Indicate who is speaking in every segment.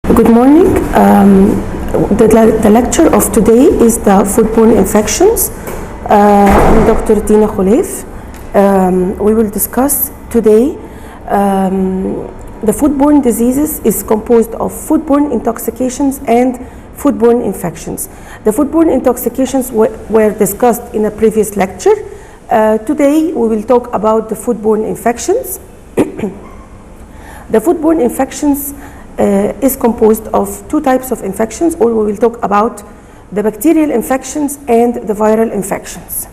Speaker 1: Good morning. The lecture of today is the foodborne infections. I'm Dr. Dina Kholeif. We will discuss today the foodborne diseases is composed of foodborne intoxications and foodborne infections. The foodborne intoxications were discussed in a previous lecture. Today we will talk about the foodborne infections. The foodborne infections is composed of two types of infections, or we will talk about the bacterial infections and the viral infections.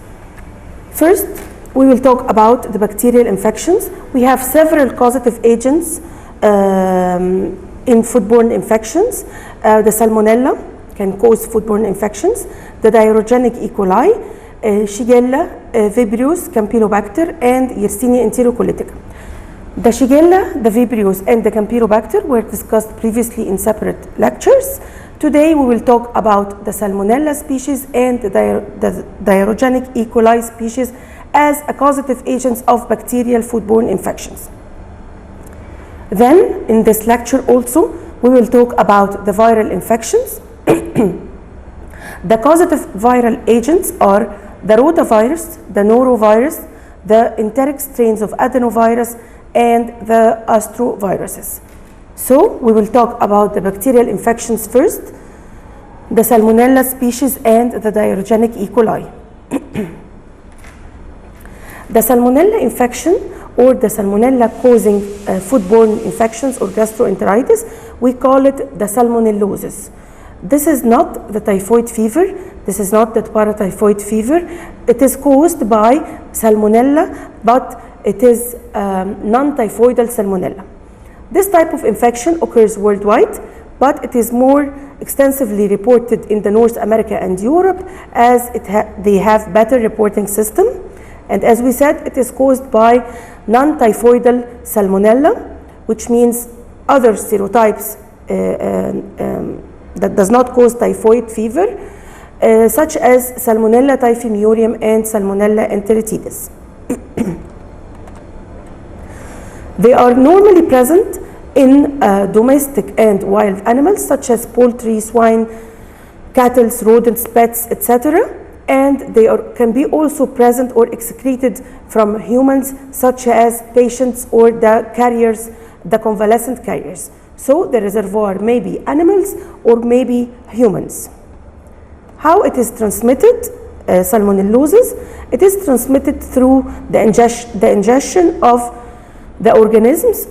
Speaker 1: First, we will talk about the bacterial infections. We have several causative agents in foodborne infections. The salmonella can cause foodborne infections, the diarrhogenic E. coli, Shigella, Vibrio, Campylobacter, and Yersinia enterocolitica. The Shigella, the Vibrio, and the Campylobacter were discussed previously in separate lectures. Today we will talk about the Salmonella species and the diarrhogenic E. coli species as a causative agents of bacterial foodborne infections. Then, in this lecture also, we will talk about the viral infections. The causative viral agents are the rotavirus, the norovirus, the enteric strains of adenovirus, and the astroviruses. So we will talk about the bacterial infections first, the Salmonella species and the diarrhogenic E. coli. The Salmonella infection, or the Salmonella causing foodborne infections or gastroenteritis, we call it the salmonellosis. This is not the typhoid fever, this is not the paratyphoid fever. It is caused by Salmonella, but it is non-typhoidal Salmonella. This type of infection occurs worldwide, but it is more extensively reported in the North America and Europe, as they have better reporting system. And as we said, it is caused by non-typhoidal Salmonella, which means other serotypes that does not cause typhoid fever, such as Salmonella typhimurium and Salmonella enteritidis. They are normally present in domestic and wild animals, such as poultry, swine, cattle, rodents, pets, etc. And they can be also present or excreted from humans, such as patients or the carriers, the convalescent carriers. So the reservoir may be animals or maybe humans. How it is transmitted, salmonellosis? It is transmitted through the ingestion of the organisms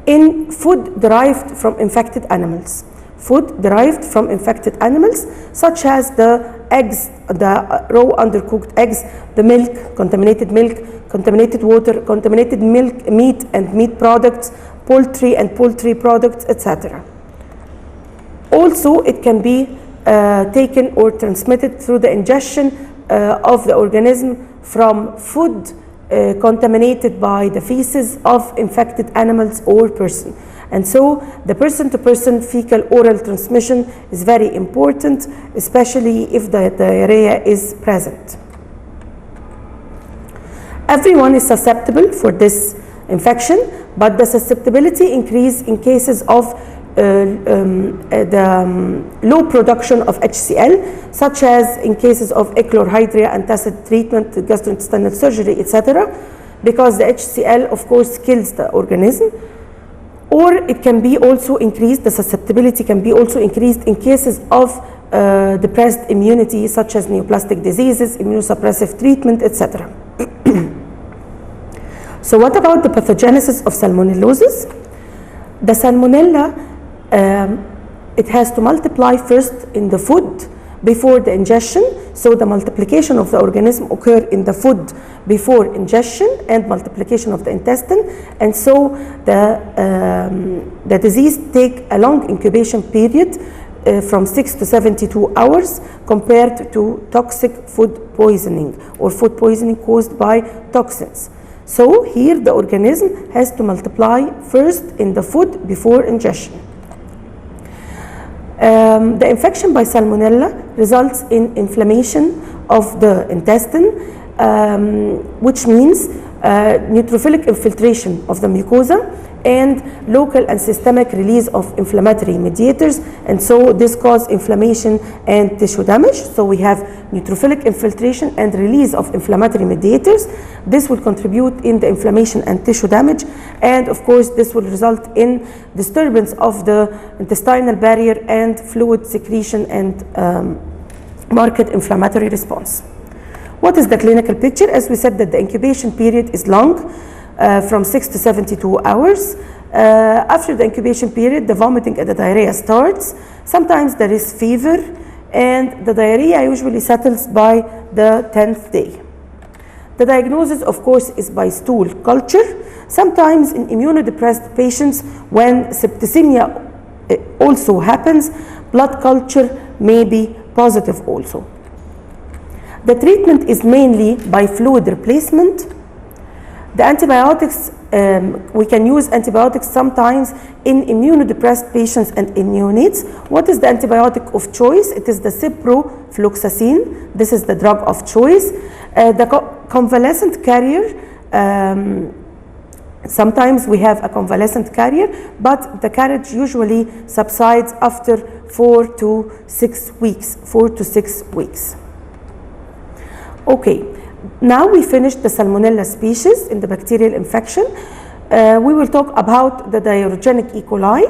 Speaker 1: in food derived from infected animals. Food derived from infected animals, such as the eggs, the raw undercooked eggs, the milk, contaminated water, contaminated milk, meat and meat products, poultry and poultry products, etc. Also, it can be taken or transmitted through the ingestion of the organism from food contaminated by the feces of infected animals or person. And so the person-to-person fecal oral transmission is very important, especially if the diarrhea is present. Everyone is susceptible for this infection, but the susceptibility increases in cases of low production of HCl, such as in cases of echlorhydria, antacid treatment, gastrointestinal surgery, etc., because the HCl, of course, kills the organism. Or it can be also increased, the susceptibility can be also increased in cases of depressed immunity, such as neoplastic diseases, immunosuppressive treatment, etc. So what about the pathogenesis of salmonellosis? The salmonella, it has to multiply first in the food before the ingestion. So the multiplication of the organism occur in the food before ingestion and multiplication of the intestine. And so the disease take a long incubation period from 6 to 72 hours compared to toxic food poisoning or food poisoning caused by toxins. So here the organism has to multiply first in the food before ingestion. The infection by salmonella results in inflammation of the intestine, which means neutrophilic infiltration of the mucosa, and local and systemic release of inflammatory mediators, and so this causes inflammation and tissue damage. So we have neutrophilic infiltration and release of inflammatory mediators. This will contribute in the inflammation and tissue damage, and of course this will result in disturbance of the intestinal barrier and fluid secretion and marked inflammatory response. What is the clinical picture? As we said, that the incubation period is long, from 6 to 72 hours. After the incubation period, the vomiting and the diarrhea starts. Sometimes there is fever, and the diarrhea usually settles by the 10th day. The diagnosis, of course, is by stool culture. Sometimes in immunodepressed patients, when septicemia also happens, blood culture may be positive also. The treatment is mainly by fluid replacement. The antibiotics, we can use antibiotics sometimes in immunodepressed patients and in neonates. What is the antibiotic of choice? It is the ciprofloxacin. This is the drug of choice. The convalescent carrier, sometimes we have a convalescent carrier, but the carriage usually subsides after 4 to 6 weeks. Okay. Now we finished the Salmonella species in the bacterial infection. We will talk about the diarrhogenic E. coli.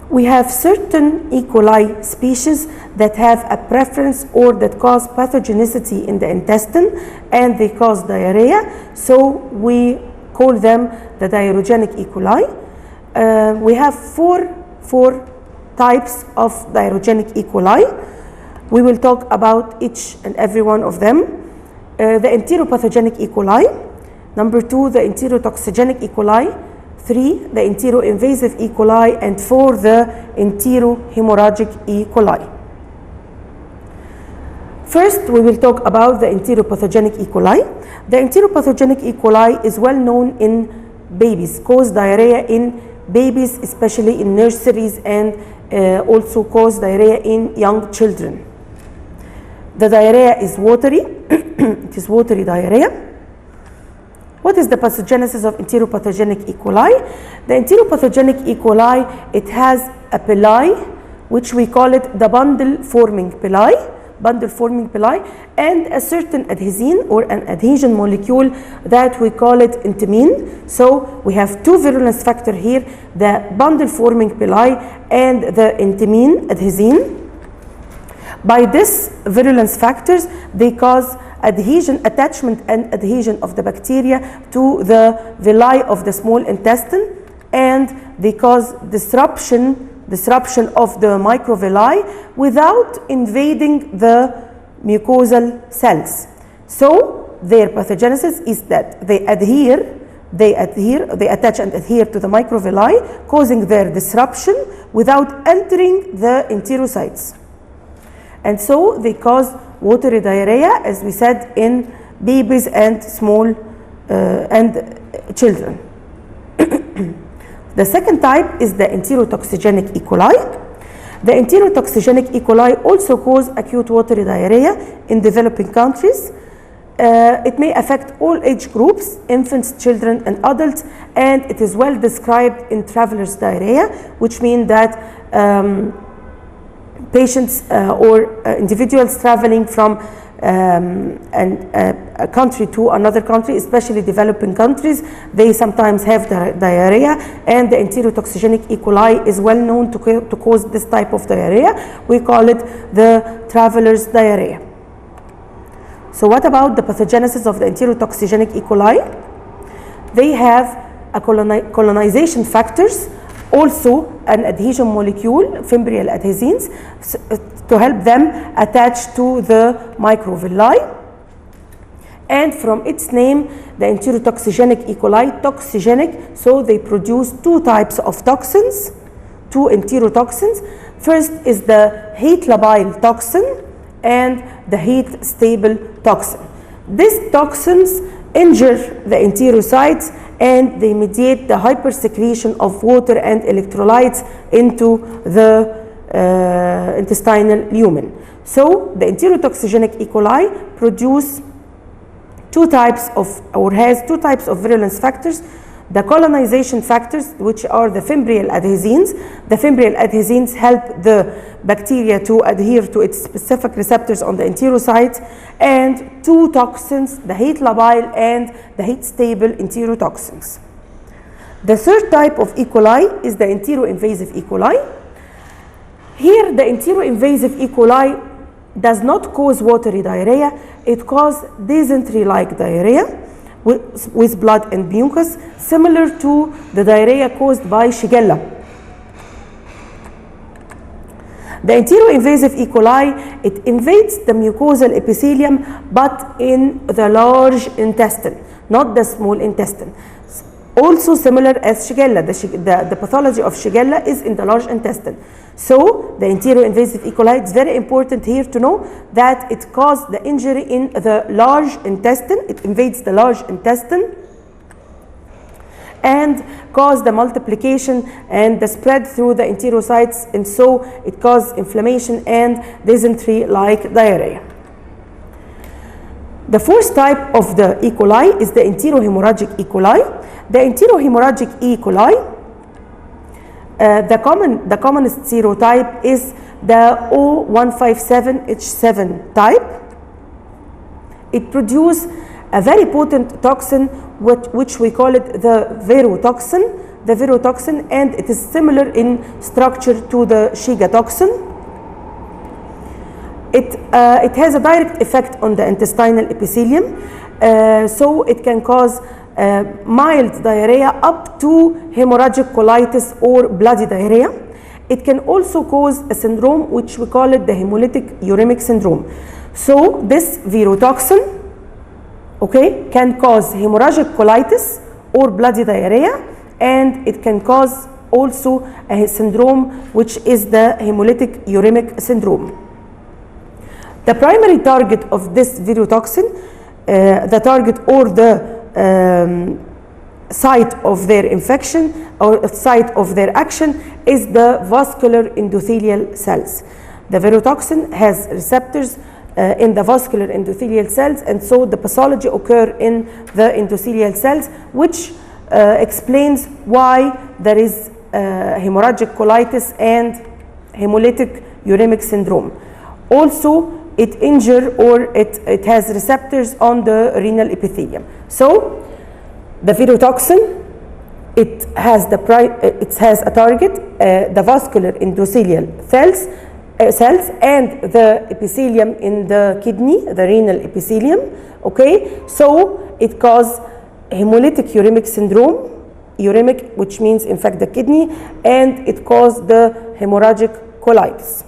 Speaker 1: We have certain E. coli species that have a preference or that cause pathogenicity in the intestine, and they cause diarrhea. So we call them the diarrhogenic E. coli. We have four types of diarrhogenic E. coli. We will talk about each and every one of them. The enteropathogenic E. coli. Number 2, the enterotoxigenic E. coli. 3, the enteroinvasive E. coli. And 4, the enterohemorrhagic E. coli. First, we will talk about the enteropathogenic E. coli. The enteropathogenic E. coli is well known in babies, cause diarrhea in babies, especially in nurseries, and also cause diarrhea in young children. The diarrhea is watery. It is watery diarrhea. What is the pathogenesis of enteropathogenic E. coli? The enteropathogenic E. coli, it has a pili, which we call it the bundle-forming pili, and a certain adhesin or an adhesion molecule that we call it entamine. So we have two virulence factors here, the bundle-forming pili and the entamine adhesin. By this virulence factors, they cause adhesion, attachment and adhesion of the bacteria to the villi of the small intestine, and they cause disruption of the microvilli without invading the mucosal cells. So their pathogenesis is that they attach and adhere to the microvilli, causing their disruption without entering the enterocytes. And so they cause watery diarrhea, as we said, in babies and small and children. The second type is the enterotoxigenic E. coli. The enterotoxigenic E. coli also cause acute watery diarrhea in developing countries. It may affect all age groups, infants, children, and adults, and it is well described in traveler's diarrhea, which means that patients or individuals traveling from a country to another country, especially developing countries, they sometimes have diarrhea, and the enterotoxigenic E. coli is well known to cause this type of diarrhea. We call it the traveler's diarrhea. So what about the pathogenesis of the enterotoxigenic E. coli? They have a colonization factors, also an adhesion molecule, fimbrial adhesins, to help them attach to the microvilli. And from its name, the enterotoxigenic E. coli, toxigenic, so they produce two types of toxins, two enterotoxins. First is the heat labile toxin and the heat stable toxin. These toxins injure the enterocytes, and they mediate the hypersecretion of water and electrolytes into the intestinal lumen. So the enterotoxigenic E. coli produce has two types of virulence factors. The colonization factors, which are the fimbrial adhesins. The fimbrial adhesins help the bacteria to adhere to its specific receptors on the enterocytes, and two toxins, the heat labile and the heat stable enterotoxins. The third type of E. coli is the enteroinvasive E. coli. Here, the enteroinvasive E. coli does not cause watery diarrhea, it causes dysentery-like diarrhea with blood and mucus, similar to the diarrhea caused by Shigella. The enteroinvasive E. coli, it invades the mucosal epithelium, but in the large intestine, not the small intestine. Also similar as Shigella, the pathology of Shigella is in the large intestine. So the enteroinvasive E. coli, it's very important here to know that it causes the injury in the large intestine. It invades the large intestine and cause the multiplication and the spread through the enterocytes, and so it causes inflammation and dysentery-like diarrhea. The fourth type of the E. coli is the enterohemorrhagic E. coli. The enterohemorrhagic E. coli, the commonest serotype is the O157H7 type. It produces a very potent toxin, which we call it the virotoxin, and it is similar in structure to the Shiga toxin. It has a direct effect on the intestinal epithelium, so it can cause mild diarrhea up to hemorrhagic colitis or bloody diarrhea. It can also cause a syndrome which we call it the hemolytic uremic syndrome. So this virotoxin, can cause hemorrhagic colitis or bloody diarrhea, and it can cause also a syndrome which is the hemolytic uremic syndrome. The primary target of this virotoxin, the target or the site of their infection or site of their action is the vascular endothelial cells. The virotoxin has receptors in the vascular endothelial cells, and so the pathology occur in the endothelial cells, which explains why there is hemorrhagic colitis and hemolytic uremic syndrome. Also, it injures or it has receptors on the renal epithelium. So, the virotoxin, it has a target, the vascular endothelial cells, and the epithelium in the kidney, the renal epithelium. So it causes hemolytic uremic syndrome, uremic, which means in fact the kidney, and it causes the hemorrhagic colitis.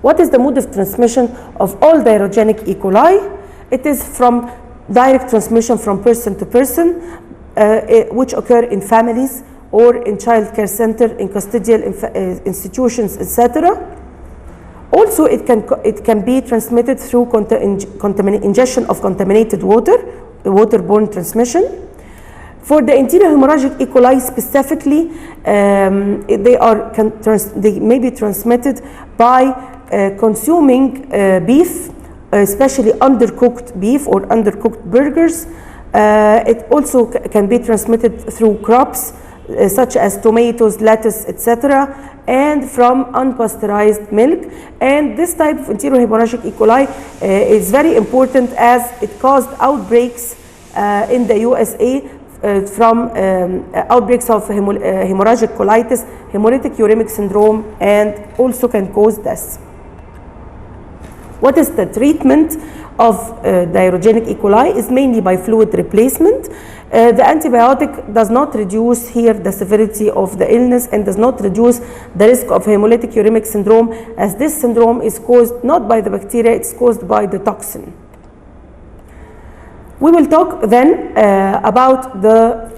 Speaker 1: What is the mode of transmission of all diarrhogenic E. coli? It is from direct transmission from person to person, which occur in families or in child care center, in custodial institutions, etc. Also, it can be transmitted through ingestion of contaminated water, waterborne transmission. For the enterohemorrhagic E. coli specifically, they may be transmitted by consuming beef, especially undercooked beef or undercooked burgers. It also can be transmitted through crops such as tomatoes, lettuce, etc., and from unpasteurized milk. And this type of enterohemorrhagic E. coli is very important as it caused outbreaks in the USA from outbreaks of hemorrhagic colitis, hemolytic uremic syndrome, and also can cause death. What is the treatment of diarrhogenic E. coli? Is mainly by fluid replacement. The antibiotic does not reduce here the severity of the illness and does not reduce the risk of hemolytic uremic syndrome, as this syndrome is caused not by the bacteria, it's caused by the toxin. We will talk then about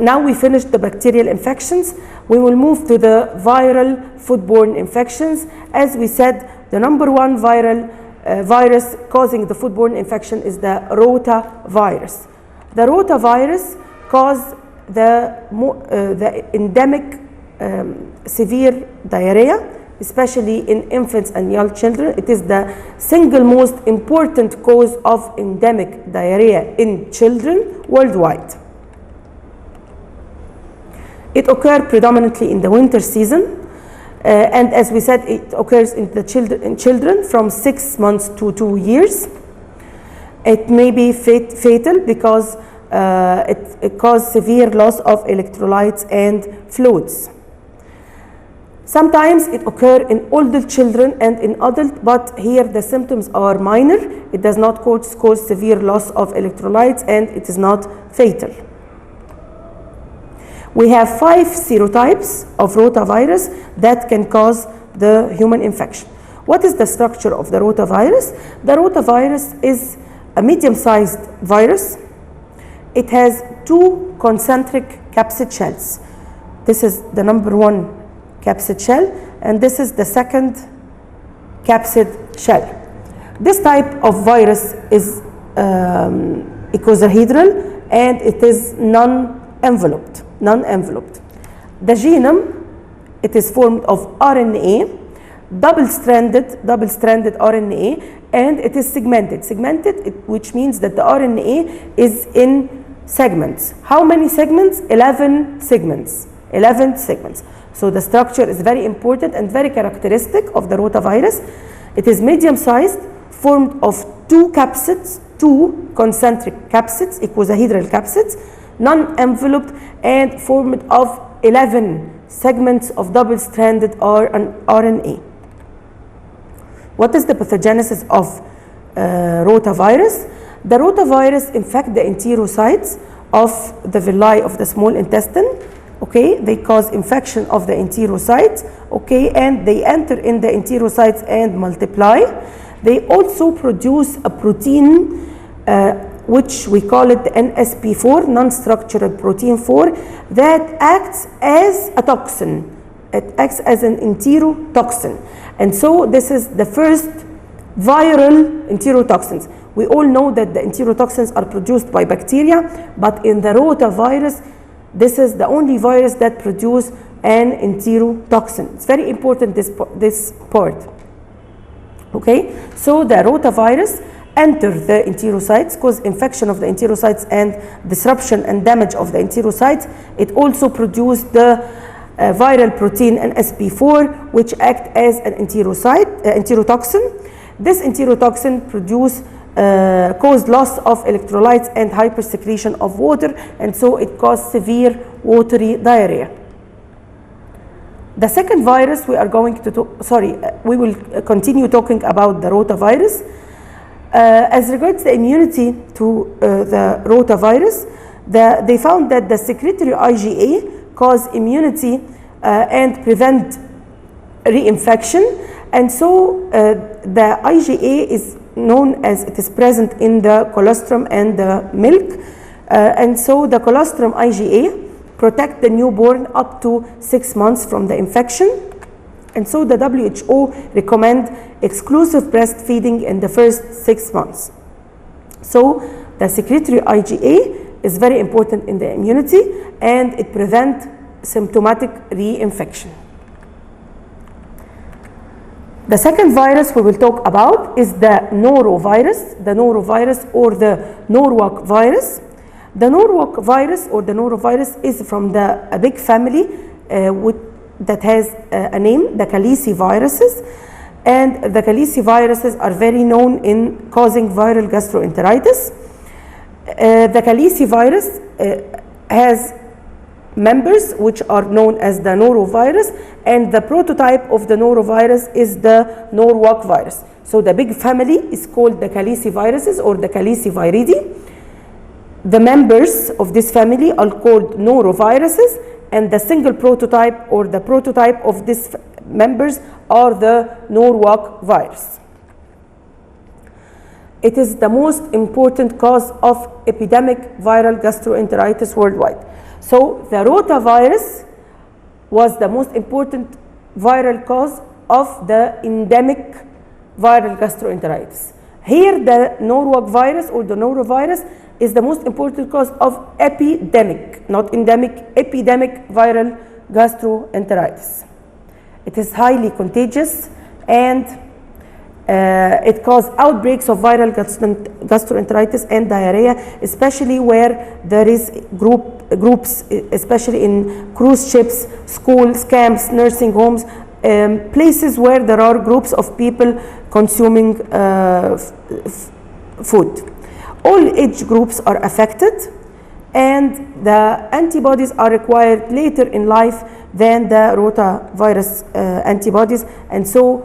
Speaker 1: now we finished the bacterial infections. We will move to the viral foodborne infections. As we said, the number one viral virus causing the foodborne infection is the rotavirus. The rotavirus causes the endemic severe diarrhea especially in infants and young children. It is the single most important cause of endemic diarrhea in children worldwide. It occurs predominantly in the winter season, and as we said, it occurs in children from 6 months to 2 years. It may be fatal because it causes severe loss of electrolytes and fluids. Sometimes it occurs in older children and in adults, but here the symptoms are minor. It does not cause severe loss of electrolytes, and it is not fatal. We have 5 serotypes of rotavirus that can cause the human infection. What is the structure of the rotavirus? The rotavirus is a medium-sized virus. It has 2 concentric capsid shells. This is the number 1 capsid shell, and this is the second capsid shell. This type of virus is icosahedral, and it is non-enveloped. The genome, it is formed of RNA, double-stranded RNA, and it is segmented, which means that the RNA is in segments. How many segments? 11 segments. So the structure is very important and very characteristic of the rotavirus. It is medium-sized, formed of 2 capsids, 2 concentric capsids, icosahedral capsids, non-enveloped, and formed of 11 segments of double-stranded RNA. What is the pathogenesis of rotavirus? The rotavirus infect the enterocytes of the villi of the small intestine. Okay, they cause infection of the enterocytes. Okay, and they enter in the enterocytes and multiply. They also produce a protein which we call it the NSP4, non-structural protein 4, that acts as a toxin. It acts as an enterotoxin. And so this is the first viral enterotoxins. We all know that the enterotoxins are produced by bacteria, but in the rotavirus, this is the only virus that produces an enterotoxin. It's very important, this part. Okay, so the rotavirus enter the enterocytes, cause infection of the enterocytes and disruption and damage of the enterocytes. It also produces the viral protein NSP4, which act as an enterotoxin. This enterotoxin cause loss of electrolytes and hypersecretion of water, and so it causes severe watery diarrhea. The second virus we are going to we will continue talking about the rotavirus. As regards the immunity to the rotavirus, they found that the secretory IgA cause immunity and prevent reinfection, and so the IgA is known as it is present in the colostrum and the milk, and so the colostrum IgA protect the newborn up to 6 months from the infection. And so the WHO recommend exclusive breastfeeding in the first 6 months. So the secretory IgA is very important in the immunity, and it prevents symptomatic reinfection. The second virus we will talk about is the norovirus or the Norwalk virus. The Norwalk virus or the norovirus is from a big family that has a name, the caliciviruses, and the caliciviruses are very known in causing viral gastroenteritis. The calicivirus has members which are known as the norovirus, and the prototype of the norovirus is the Norwalk virus. So the big family is called the caliciviruses or the caliciviridae. The members of this family are called noroviruses, and the single prototype or the prototype of these members are the Norwalk virus. It is the most important cause of epidemic viral gastroenteritis worldwide. So the rotavirus was the most important viral cause of the endemic viral gastroenteritis. Here the Norwalk virus or the norovirus is the most important cause of epidemic, not endemic, epidemic viral gastroenteritis. It is highly contagious, and it causes outbreaks of viral gastroenteritis and diarrhea, especially where there is groups, especially in cruise ships, schools, camps, nursing homes, places where there are groups of people consuming food. All age groups are affected, and the antibodies are required later in life than the rotavirus antibodies, and so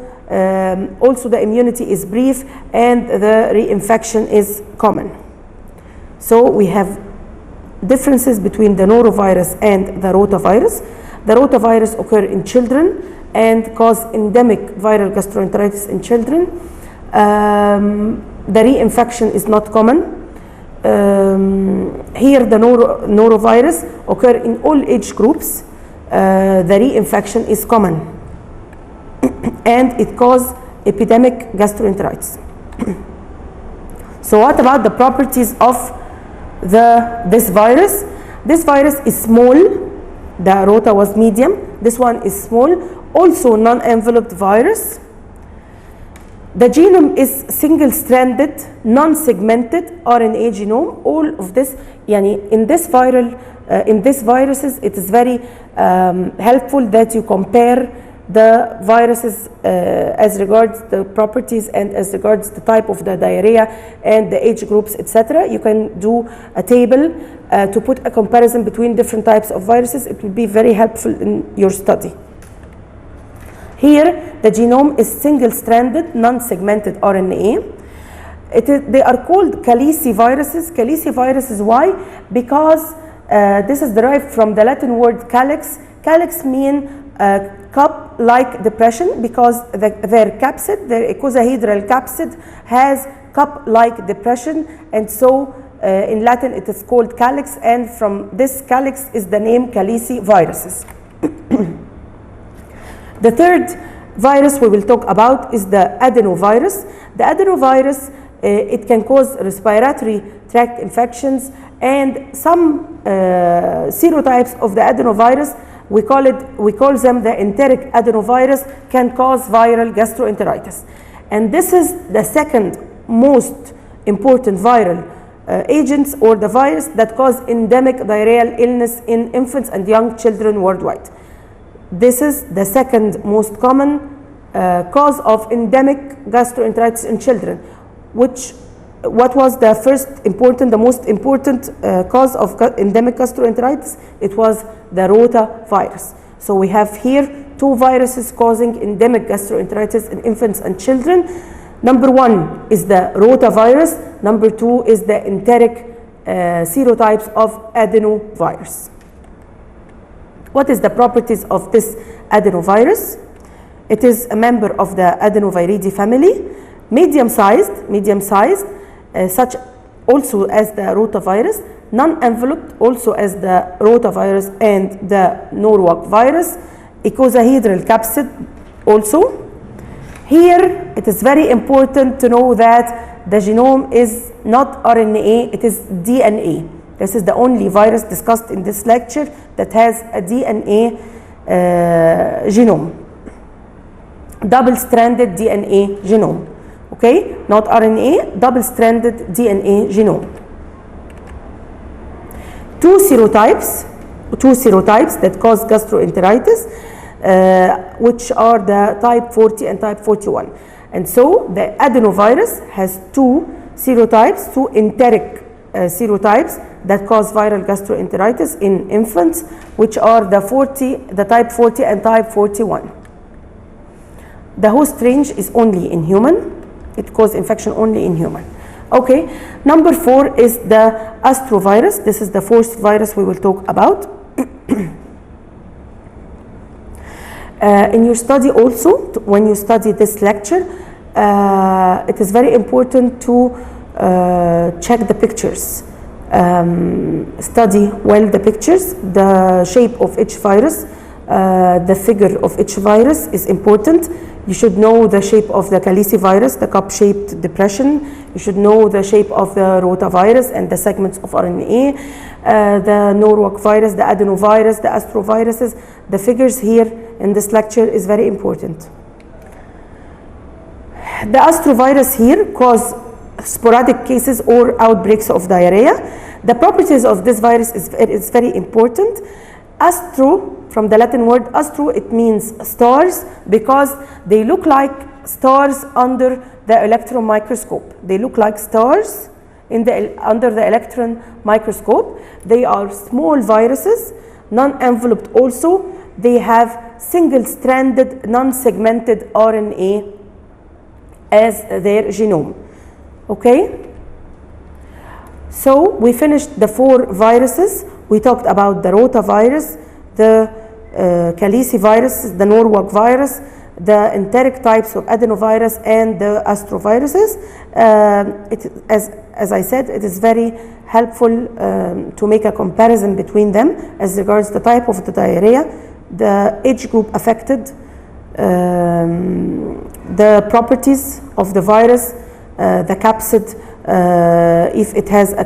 Speaker 1: also the immunity is brief and the reinfection is common. So we have differences between the norovirus and the rotavirus. The rotavirus occur in children and cause endemic viral gastroenteritis in children. The reinfection is not common. Here the norovirus occur in all age groups. The reinfection is common, and it causes epidemic gastroenteritis. So what about the properties of this virus? This virus is small. The rota was medium. This one is small. Also non-enveloped virus. The genome is single-stranded, non-segmented RNA genome. All of this, in this viruses, it is very helpful that you compare the viruses as regards the properties and as regards the type of the diarrhea and the age groups, etc. You can do a table to put a comparison between different types of viruses. It will be very helpful in your study. Here, the genome is single-stranded, non-segmented RNA. They are called caliciviruses. Caliciviruses, why? Because this is derived from the Latin word calyx. Calyx means cup-like depression, because their capsid, their icosahedral capsid, has cup-like depression, and so in Latin it is called calyx, and from this calyx is the name caliciviruses. The third virus we will talk about is the adenovirus. The adenovirus, it can cause respiratory tract infections, and some serotypes of the adenovirus, we call them the enteric adenovirus, can cause viral gastroenteritis. And this is the second most important viral agents, or the virus that cause endemic diarrheal illness in infants and young children worldwide. This is the second most common cause of endemic gastroenteritis in children. What was the most important cause of endemic gastroenteritis? It was the rotavirus. So we have here two viruses causing endemic gastroenteritis in infants and children. Number one is the rotavirus. Number two is the enteric serotypes of adenovirus. What is the properties of this adenovirus? It is a member of the adenoviridae family, medium-sized, such also as the rotavirus, non-enveloped also as the rotavirus and the norovirus virus, icosahedral capsid also. Here it is very important to know that the genome is not RNA, it is DNA. This is the only virus discussed in this lecture that has a DNA genome, double-stranded DNA genome. Okay, not RNA, double-stranded DNA genome. Two serotypes that cause gastroenteritis, which are the type 40 and type 41. And so the adenovirus has two serotypes, two enteric serotypes that cause viral gastroenteritis in infants, which are the type 40 and type 41. The host range is only in human. It causes infection only in human. Okay, number 4 is the astrovirus. This is the fourth virus we will talk about. In your study also, when you study this lecture, it is very important to check the pictures. Study well the pictures, the shape of each virus, the figure of each virus is important. You should know the shape of the calicivirus, the cup-shaped depression. You should know the shape of the rotavirus and the segments of RNA, the norovirus virus, the adenovirus, the astroviruses. The figures here in this lecture is very important. The astrovirus here cause sporadic cases or outbreaks of diarrhea. The properties of this virus is very important. Astro, from the Latin word astro, it means stars because they look like stars under the electron microscope. They look like stars under the electron microscope. They are small viruses, non-enveloped also. They have single-stranded, non-segmented RNA as their genome. Okay? So we finished the 4 viruses. We talked about the rotavirus, the calicivirus, the Norwalk virus, the enteric types of adenovirus, and the astroviruses. As I said, it is very helpful to make a comparison between them as regards the type of the diarrhea, the age group affected, the properties of the virus, the capsid, if it has a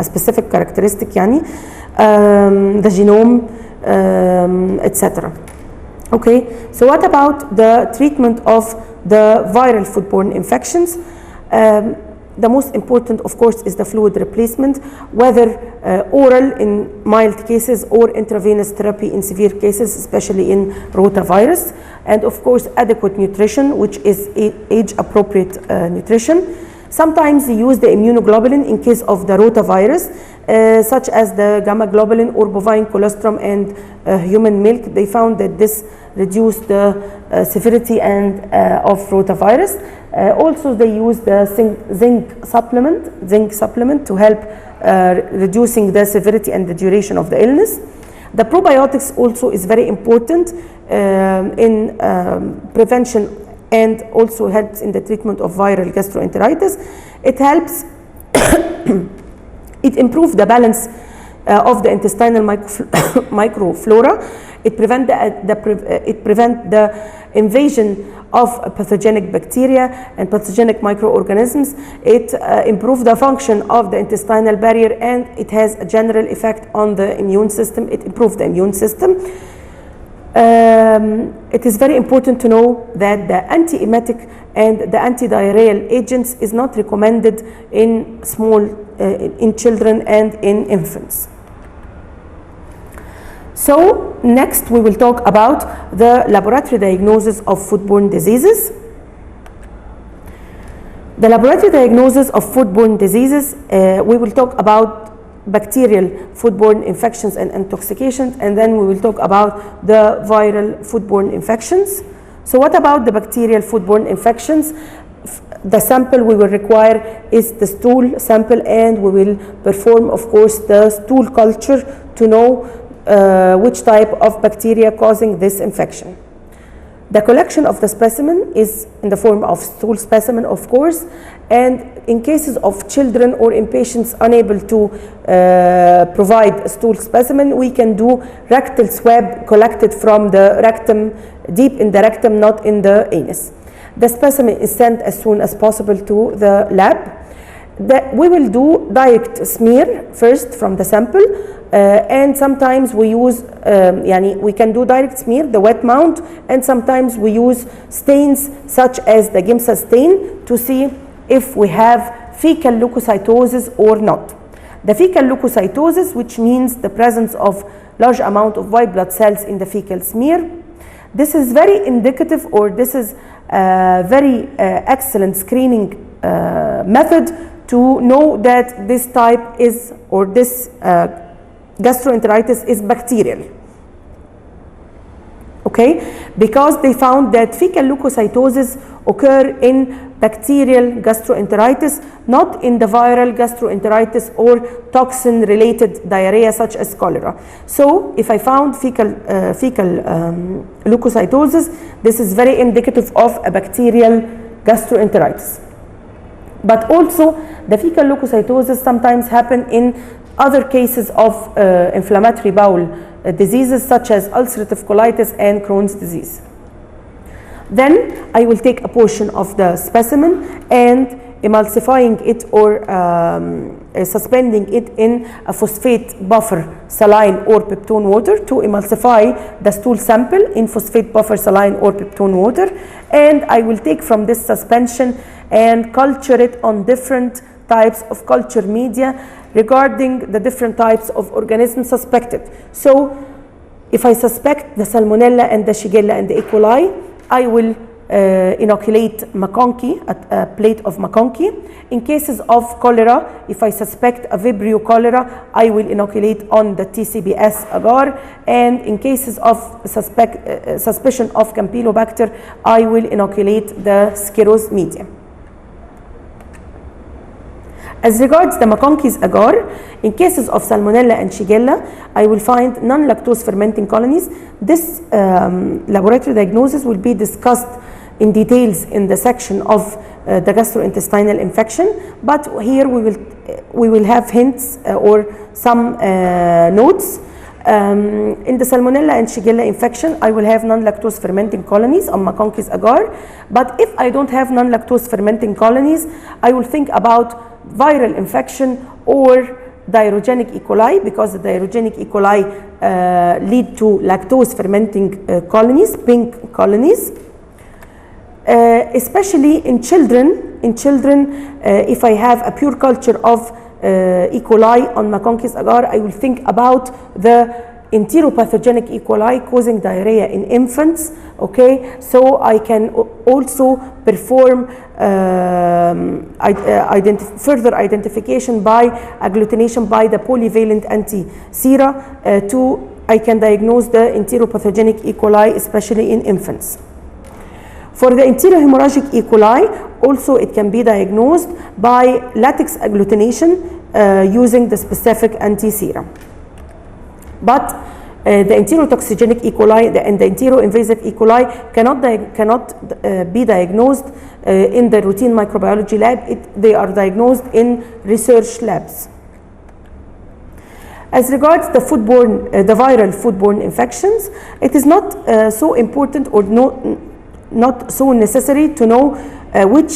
Speaker 1: specific characteristic, yani, the genome, etc. Okay, so what about the treatment of the viral foodborne infections? The most important, of course, is the fluid replacement, whether oral in mild cases or intravenous therapy in severe cases, especially in rotavirus, and of course adequate nutrition, which is age-appropriate nutrition. Sometimes they use the immunoglobulin in case of the rotavirus, such as the gamma globulin or bovine colostrum and human milk. They found that this reduced the severity and of rotavirus. Also, they use the zinc supplement to help reducing the severity and the duration of the illness. The probiotics also is very important in prevention and also helps in the treatment of viral gastroenteritis. It helps, it improves the balance of the intestinal microflora. It prevents the invasion of pathogenic bacteria and pathogenic microorganisms. It improves the function of the intestinal barrier, and it has a general effect on the immune system. It improves the immune system. It is very important to know that the antiemetic and the antidiarrheal agents is not recommended in in children and in infants. So next we will talk about the laboratory diagnosis of foodborne diseases. The laboratory diagnosis of foodborne diseases, we will talk about bacterial foodborne infections and intoxications, and then we will talk about the viral foodborne infections. So what about the bacterial foodborne infections? The sample we will require is the stool sample, and we will perform, of course, the stool culture to know which type of bacteria causing this infection. The collection of the specimen is in the form of stool specimen, of course, and in cases of children or in patients unable to provide a stool specimen, we can do rectal swab collected from the rectum, deep in the rectum, not in the anus. The specimen is sent as soon as possible to the lab. We will do direct smear first from the sample, and sometimes we use, we can do direct smear, the wet mount, and sometimes we use stains such as the Giemsa stain to see if we have fecal leukocytosis or not. The fecal leukocytosis, which means the presence of large amount of white blood cells in the fecal smear, this is very indicative, or this is a very excellent screening method to know that this type is, or this gastroenteritis is bacterial. Okay, because they found that fecal leukocytosis occur in bacterial gastroenteritis, not in the viral gastroenteritis or toxin-related diarrhea such as cholera. So if I found fecal leukocytosis, this is very indicative of a bacterial gastroenteritis. But also the fecal leukocytosis sometimes happen in other cases of inflammatory bowel diseases such as ulcerative colitis and Crohn's disease. Then I will take a portion of the specimen, and emulsifying it or suspending it in a phosphate buffer saline or peptone water to emulsify the stool sample in phosphate buffer saline or peptone water, and I will take from this suspension and culture it on different types of culture media regarding the different types of organisms suspected. So if I suspect the Salmonella and the Shigella and the E. coli, I will inoculate McConkey, a plate of McConkey. In cases of cholera, if I suspect a Vibrio cholera, I will inoculate on the TCBS agar. And in cases of suspicion of Campylobacter, I will inoculate the Sceros medium. As regards the McConkey's agar, in cases of Salmonella and Shigella, I will find non-lactose fermenting colonies. This laboratory diagnosis will be discussed in details in the section of the gastrointestinal infection, but here we will have hints or some notes. In the Salmonella and Shigella infection, I will have non-lactose fermenting colonies on McConkey's agar, but if I don't have non-lactose fermenting colonies, I will think about viral infection or diarrhogenic E. coli, because the diarrhogenic E. coli lead to lactose fermenting colonies, pink colonies. Especially in children, if I have a pure culture of E. coli on McConkey's agar, I will think about the enteropathogenic E. coli causing diarrhea in infants. Okay, so I can also perform further identification by agglutination by the polyvalent anti-sera I can diagnose the enteropathogenic E. coli, especially in infants. For the enterohemorrhagic E. coli, also it can be diagnosed by latex agglutination using the specific anti-sera. But the enterotoxigenic E. coli and the enteroinvasive E. coli cannot be diagnosed in the routine microbiology lab. They are diagnosed in research labs. As regards the viral foodborne infections, it is not so important or not so necessary to know what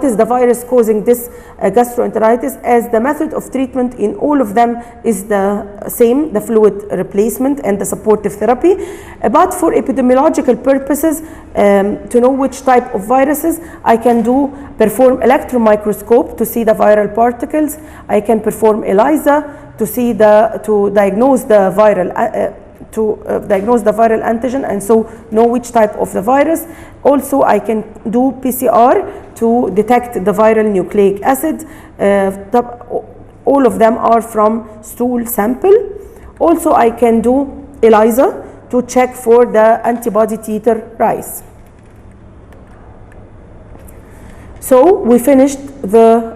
Speaker 1: is the virus causing this gastroenteritis, as the method of treatment in all of them is the same, the fluid replacement and the supportive therapy. But for epidemiological purposes, to know which type of viruses, I can perform electron microscope to see the viral particles. I can perform ELISA to diagnose the viral antigen and so know which type of the virus. Also, I can do PCR to detect the viral nucleic acid. All of them are from stool sample. Also, I can do ELISA to check for the antibody titer rise. So we finished the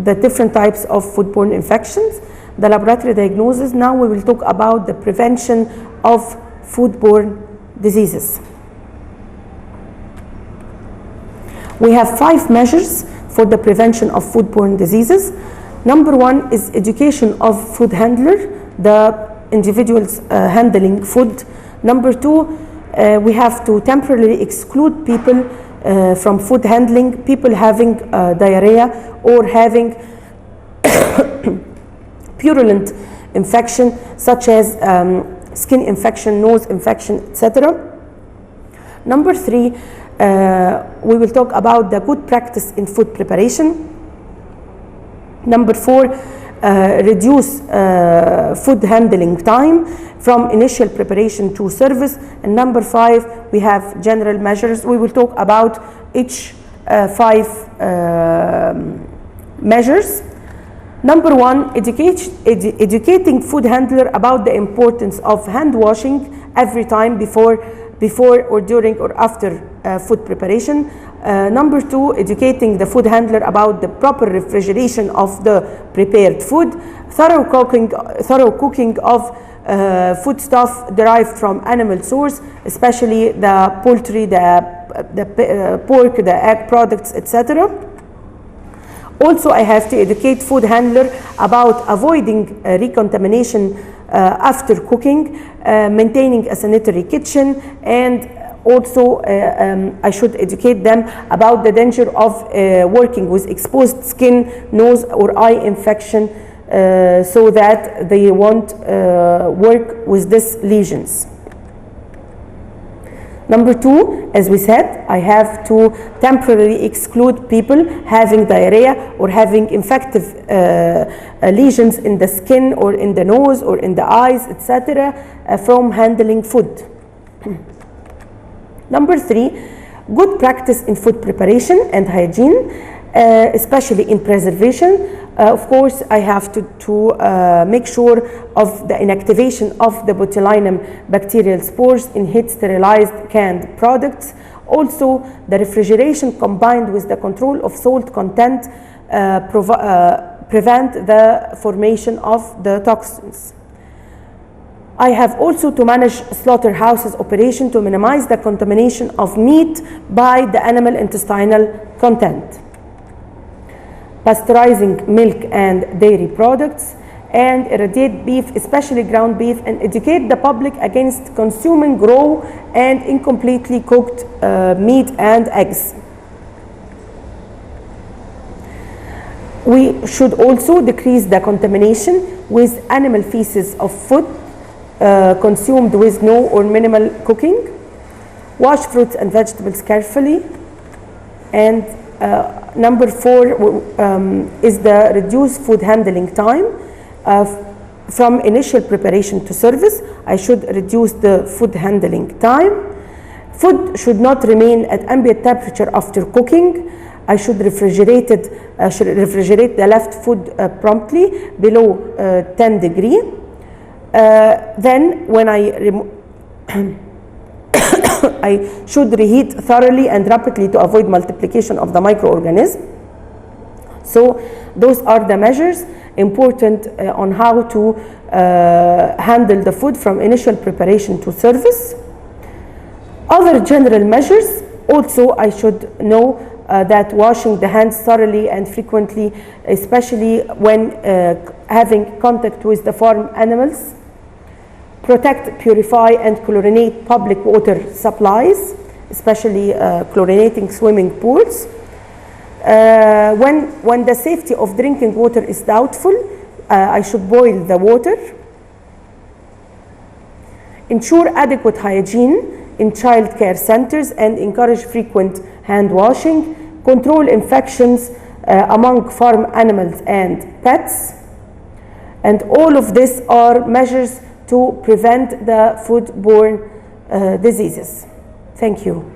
Speaker 1: different types of foodborne infections, the laboratory diagnosis. Now we will talk about the prevention of foodborne diseases. We have 5 measures for the prevention of foodborne diseases. Number 1 is education of food handler, the individuals handling food. Number 2, we have to temporarily exclude people from food handling, people having diarrhea or having purulent infection such as skin infection, nose infection, etc. Number 3, we will talk about the good practice in food preparation. Number 4, reduce food handling time from initial preparation to service. And number 5, we have general measures. We will talk about each 5 measures. Number 1, educating food handler about the importance of hand washing every time before or during or after food preparation. Number 2, educating the food handler about the proper refrigeration of the prepared food, thorough cooking of foodstuff derived from animal source, especially the poultry, the pork, the egg products, etc. Also, I have to educate food handler about avoiding recontamination after cooking, maintaining a sanitary kitchen, and also I should educate them about the danger of working with exposed skin, nose or eye infection, so that they won't work with these lesions. Number 2, as we said, I have to temporarily exclude people having diarrhea or having infective lesions in the skin or in the nose or in the eyes, etc., from handling food. Number 3, good practice in food preparation and hygiene, especially in preservation. Of course, I have to make sure of the inactivation of the botulinum bacterial spores in heat sterilized canned products. Also, the refrigeration combined with the control of salt content prevent the formation of the toxins. I have also to manage slaughterhouses operation to minimize the contamination of meat by the animal intestinal content. Pasteurizing milk and dairy products, and irradiate beef, especially ground beef, and educate the public against consuming raw and incompletely cooked meat and eggs. We should also decrease the contamination with animal feces of food consumed with no or minimal cooking. Wash fruits and vegetables carefully. And number 4 is the reduced food handling time. From initial preparation to service, I should reduce the food handling time. Food should not remain at ambient temperature after cooking. I should refrigerate the left food promptly below 10 degrees. Then when I should reheat thoroughly and rapidly to avoid multiplication of the microorganism. So those are the measures important on how to handle the food from initial preparation to service. Other general measures, also I should know that washing the hands thoroughly and frequently, especially when having contact with the farm animals. Protect, purify, and chlorinate public water supplies, especially chlorinating swimming pools. When the safety of drinking water is doubtful, I should boil the water. Ensure adequate hygiene in child care centers and encourage frequent hand washing. Control infections among farm animals and pets. And all of this are measures to prevent the foodborne diseases. Thank you.